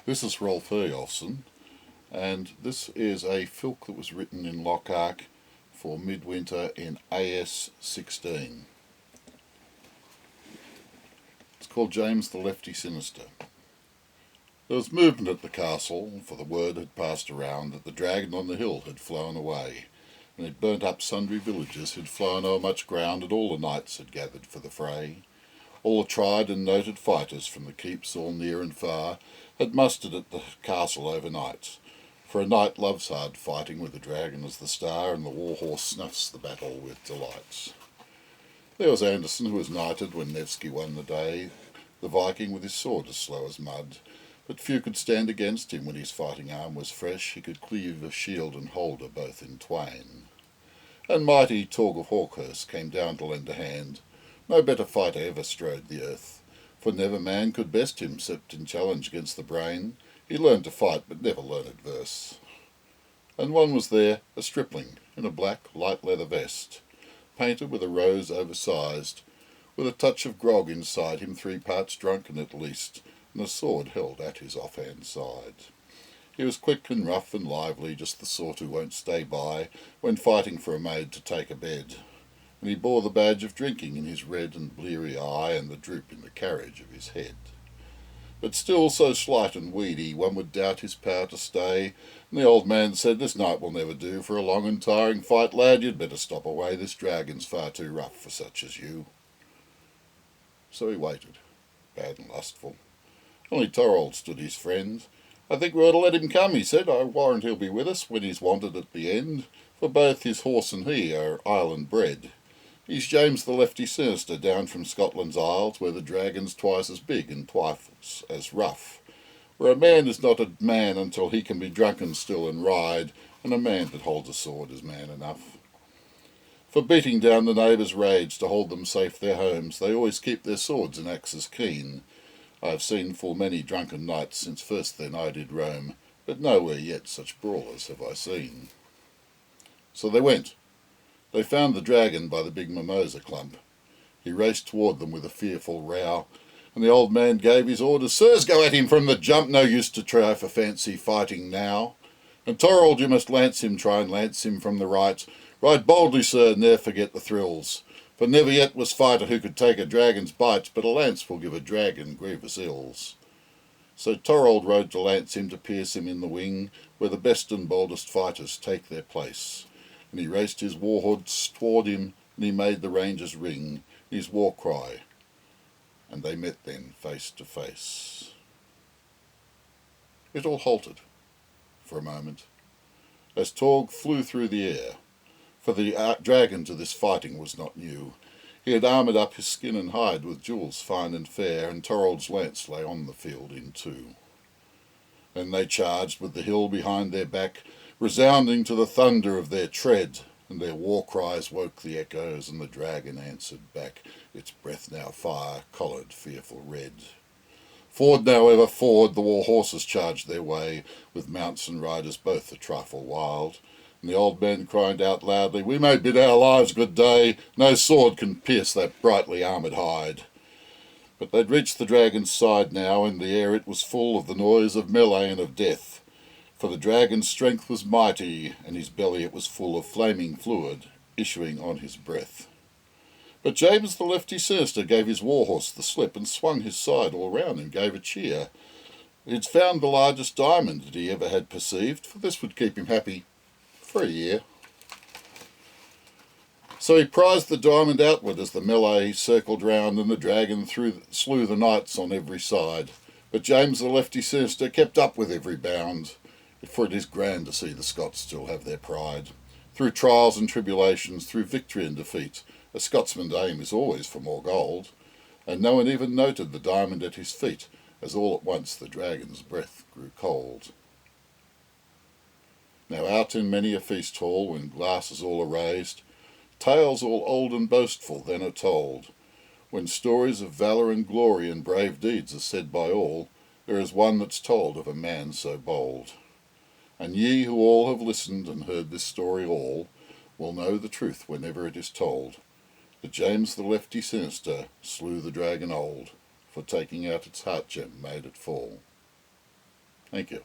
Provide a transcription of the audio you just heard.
This is Hrolf Herjolfssen, and this is a filk that was written in Lochac for midwinter in AS 16. It's called James the Lefty Sinister. There was movement at the castle, for the word had passed around that the dragon on the hill had flown away, and had burnt up sundry villages, had flown o'er much ground, and all the knights had gathered for the fray. All the tried and noted fighters from the keeps all near and far had mustered at the castle overnight, for a knight loves hard fighting with the dragon as the star, and the war horse snuffs the battle with delight. There was Anderson, who was knighted when Nevsky won the day, the Viking with his sword as slow as mud, but few could stand against him when his fighting arm was fresh. He could cleave a shield and holder both in twain. And mighty Torg of Hawkhurst came down to lend a hand. No better fighter ever strode the earth, for never man could best him, except in challenge against the brain. He learned to fight, but never learned verse. And one was there, a stripling, in a black, light leather vest, painted with a rose oversized, with a touch of grog inside him, 3 parts drunken at least, and a sword held at his offhand side. He was quick and rough and lively, just the sort who won't stay by when fighting for a maid to take a bed. And he bore the badge of drinking in his red and bleary eye, and the droop in the carriage of his head. But still so slight and weedy, one would doubt his power to stay, and the old man said, "This night will never do for a long and tiring fight, lad. You'd better stop away, this dragon's far too rough for such as you." So he waited, bad and lustful. Only Thorold stood his friend. "I think we ought to let him come," he said. "I warrant he'll be with us when he's wanted at the end, for both his horse and he are island bred. He's James the Lefty Sinister, down from Scotland's Isles, where the dragon's twice as big and twice as rough, where a man is not a man until he can be drunken still and ride, and a man that holds a sword is man enough. For beating down the neighbours' raids to hold them safe their homes, they always keep their swords and axes keen. I have seen full many drunken knights since first then I did roam, but nowhere yet such brawlers have I seen." So they went. They found the dragon by the big mimosa clump. He raced toward them with a fearful row, and the old man gave his orders. "Sirs, go at him from the jump, no use to try for fancy fighting now. And Thorold, you must lance him, try and lance him from the right. Ride boldly, sir, ne'er forget the thrills, for never yet was fighter who could take a dragon's bite, but a lance will give a dragon grievous ills." So Thorold rode to lance him, to pierce him in the wing, where the best and boldest fighters take their place. And he raced his war horse toward him, and he made the rangers ring his war cry, and they met then face to face. It all halted for a moment, as Torg flew through the air, for the dragon to this fighting was not new. He had armoured up his skin and hide with jewels fine and fair, and Thorold's lance lay on the field in two. Then they charged with the hill behind their back, resounding to the thunder of their tread, and their war cries woke the echoes, and the dragon answered back, its breath now fire coloured fearful red. Forward now ever forward the war horses charged their way, with mounts and riders both a trifle wild, and the old man cried out loudly, "We may bid our lives good day, no sword can pierce that brightly armoured hide." But they'd reached the dragon's side now, and the air it was full of the noise of melee and of death. For the dragon's strength was mighty, and his belly it was full of flaming fluid, issuing on his breath. But James the Lefty Sinister gave his war horse the slip, and swung his side all round and gave a cheer. He'd found the largest diamond that he ever had perceived, for this would keep him happy for a year. So he prized the diamond outward as the melee circled round, and the dragon slew the knights on every side. But James the Lefty Sinister kept up with every bound, for it is grand to see the Scots still have their pride. Through trials and tribulations, through victory and defeat, a Scotsman's aim is always for more gold, and no one even noted the diamond at his feet, as all at once the dragon's breath grew cold. Now out in many a feast hall, when glasses all are raised, tales all old and boastful then are told. When stories of valour and glory and brave deeds are said by all, there is one that's told of a man so bold. And ye who all have listened and heard this story all, will know the truth whenever it is told, that James the Lefty Sinister slew the dragon old, for taking out its heart gem made it fall. Thank you.